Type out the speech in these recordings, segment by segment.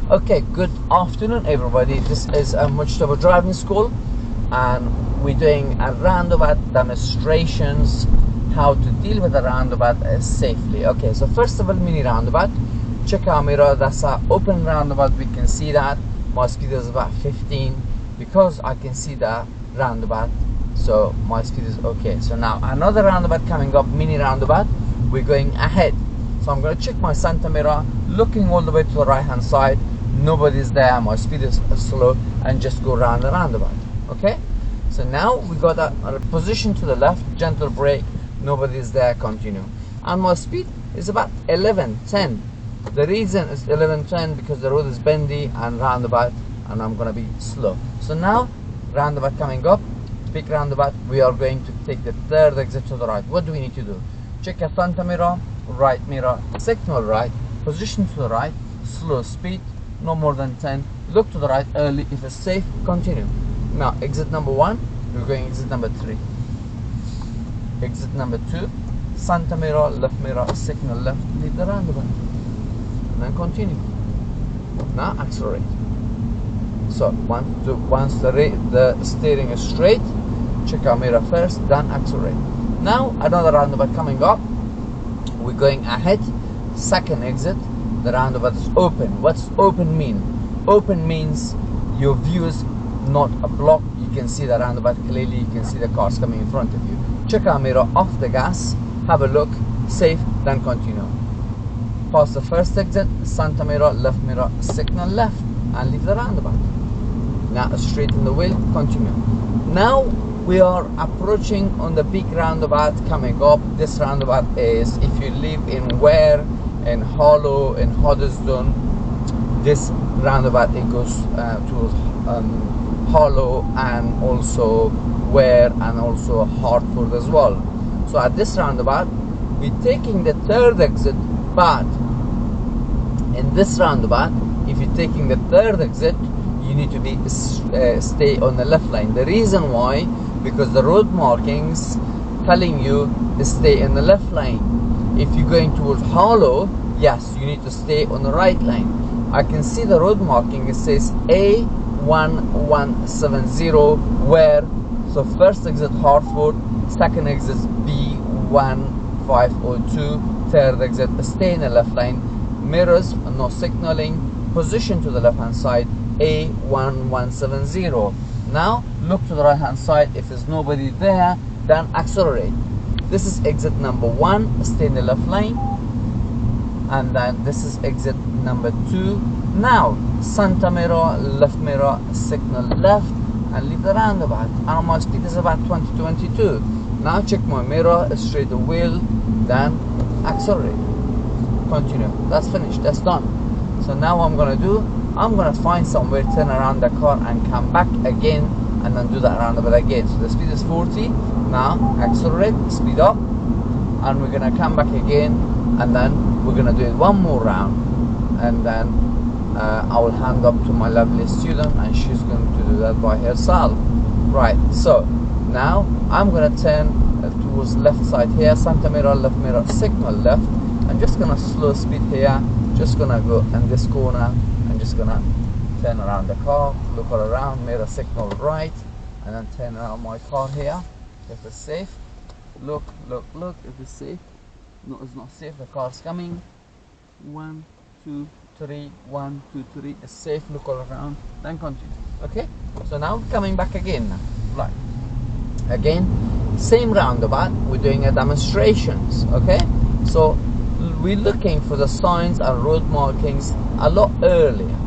Okay, good afternoon everybody. This is a Mujtaba driving school and we're doing a roundabout demonstrations how to deal with a roundabout safely. Okay, so first of all, mini roundabout. Check our mirror, that's our open roundabout. We can see that my speed is about 15 because I can see the roundabout, so my speed is okay. So now another roundabout coming up, mini roundabout, we're going ahead. So I'm going to check my center mirror, looking all the way to the right hand side. Nobody's there, my speed is slow, and just go around the roundabout. Okay, so now we got a position to the left, gentle brake, nobody's there, continue. And my speed is about 11:10. The reason is 11:10 because the road is bendy and roundabout, and I'm gonna be slow. So now roundabout coming up, big roundabout, we are going to take the third exit to the right. What do we need to do? Check your front mirror, right mirror, signal right, position to the right, slow speed, no more than 10, look to the right early, if it's safe, continue. Now exit number 1, we're going exit number 3, exit number 2, center mirror, left mirror, signal left, leave the roundabout, and then continue. Now accelerate. So once the steering is straight, check our mirror first, then accelerate. Now another roundabout coming up, we're going ahead, second exit. The roundabout is open. What's open mean? Open means your view is not a block. You can see the roundabout clearly. You can see the cars coming in front of you. Check our mirror, off the gas, have a look, safe, then continue. Pass the first exit, center mirror, left mirror, signal left, and leave the roundabout. Now straighten the wheel, continue. Now we are approaching on the big roundabout coming up. This roundabout is, if you live in Ware, in Hollow, in Hoddesdon, this roundabout it goes to Hollow and also Ware and also Hartford as well. So at this roundabout we're taking the third exit, but in this roundabout if you're taking the third exit you need to be stay on the left lane. The reason why, because the road markings telling you to stay in the left lane. If you're going towards Hollow, yes, you need to stay on the right lane. I can see the road marking, it says A1170 where, so first exit Hartford, second exit B1502, third exit stay in the left lane, mirrors, no signaling, position to the left hand side, A1170. Now look to the right hand side, if there's nobody there, then accelerate. This is exit number 1, stay in the left lane, and then this is exit number 2. Now center mirror, left mirror, signal left, and leave the roundabout. And my speed is about 20-22. Now check my mirror, straight the wheel, then accelerate, continue. That's finished, that's done. So now what I'm gonna do, I'm gonna find somewhere, turn around the car and come back again, and then do that roundabout again. So the speed is 40. Now accelerate, speed up, and we're gonna come back again, and then we're gonna do it one more round, and then I will hand up to my lovely student and she's going to do that by herself. Right, so now I'm gonna turn towards left side here, center mirror, left mirror, signal left. I'm just gonna slow speed here, just gonna go in this corner, I'm just gonna turn around the car, look all around, mirror signal right, and then turn around my car here. If it's safe, look, if it's safe. No, it's not safe, the car's coming. 1, 2, 3, 1, 2, 3, it's safe, look all around, then continue. Okay, so now coming back again now. Right, again, same roundabout, we're doing a demonstrations. Okay, so we're looking for the signs and road markings a lot earlier.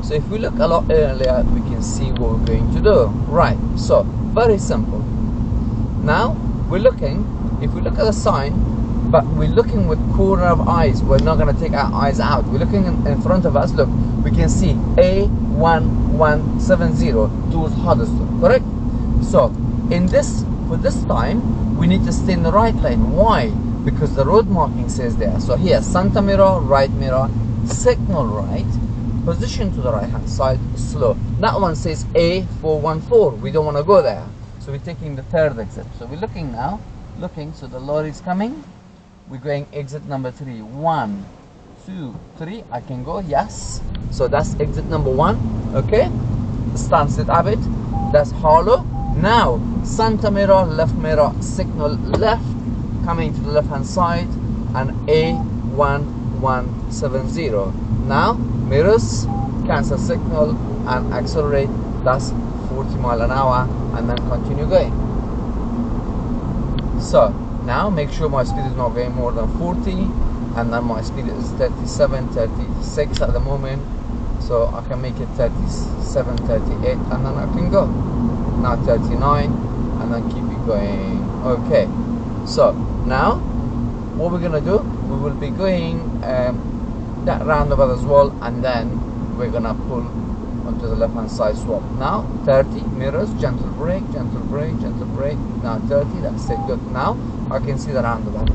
So if we look a lot earlier, we can see what we're going to do. Right, so very simple. Now we're looking, if we look at the sign, but we're looking with corner of eyes, we're not going to take our eyes out, we're looking in front of us. Look, we can see A1170 towards Hoddesdon, correct? So in this, for this time we need to stay in the right lane. Why? Because the road marking says there. So here, center mirror, right mirror, signal right, position to the right hand side, slow. That one says A414, we don't want to go there, so we're taking the third exit. So we're looking now, so the lorry is coming, we're going exit number 3, 1, 2, 3, I can go, yes. So that's exit number 1, okay. Stansted Abbott, that's Harlow. Now Santa Mira, left mirror, signal left, coming to the left hand side, and A1170. Now mirrors, cancel signal, and accelerate. That's 40 miles an hour, and then continue going. So now make sure my speed is not going more than 40, and then my speed is 37, 36 at the moment. So I can make it 37, 38, and then I can go. Now 39, and then keep it going. Okay. So now what we're gonna do, we will be going that roundabout as well, and then we're gonna pull onto the left hand side swap. Now 30, mirrors, gentle brake, gentle brake, gentle brake. Now 30, that's it, good. Now I can see the roundabout.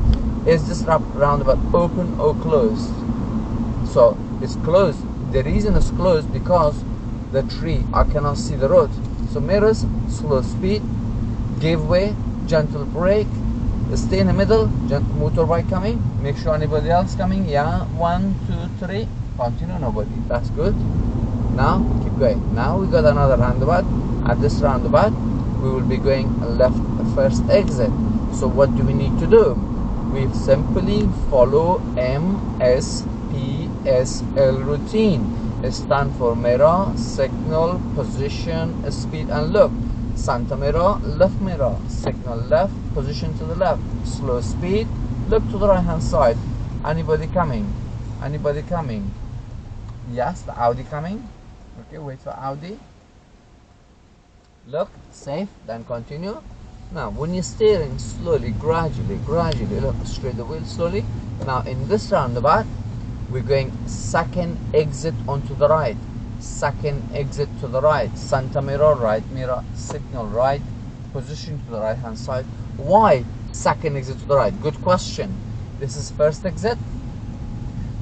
Is this roundabout open or closed? So it's closed. The reason it's closed because the tree, I cannot see the road. So mirrors, slow speed, give way, gentle brake, stay in the middle, motorbike coming, make sure anybody else coming, yeah, 1, 2, 3, continue, nobody, that's good. Now keep going. Now we got another roundabout. At this roundabout we will be going left first exit. So what do we need to do? We simply follow MSPSL routine. It stands for mirror, signal, position, speed, and look. Santa Mira, left mirror, signal left, position to the left, slow speed, look to the right hand side. Anybody coming? Anybody coming? Yes, the Audi coming. Okay, wait for Audi. Look, safe, then continue. Now when you're steering slowly, gradually, look, straight the wheel slowly. Now in this roundabout we're going second exit onto the right, second exit to the right, Santa Mira, right mirror, signal right, position to the right hand side. Why second exit to the right? Good question. This is first exit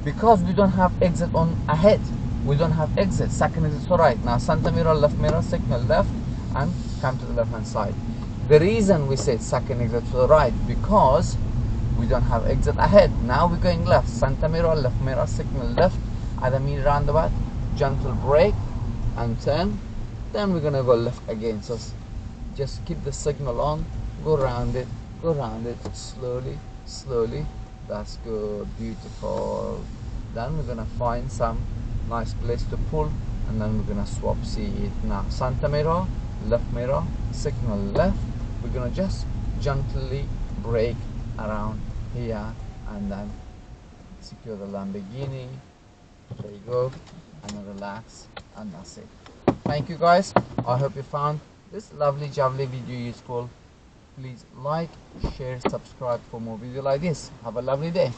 because we don't have exit on ahead. We don't have exit. Second exit to the right. Now Santa Mira, left mirror, signal left, and come to the left hand side. The reason we said second exit to the right because we don't have exit ahead. Now we're going left. Santa Mira, left mirror, signal left at the mini roundabout, gentle brake and turn. Then we're gonna go left again. So just keep the signal on, go around it, slowly, slowly. That's good, beautiful. Then we're gonna find some nice place to pull, and then we're gonna swap seat. Now Santa Mira, left mirror, signal left. We're gonna just gently brake around here and then secure the Lamborghini. There you go, and then relax, and that's it. Thank you guys. I hope you found this lovely jubbly video useful. Please like, share, subscribe for more videos like this. Have a lovely day.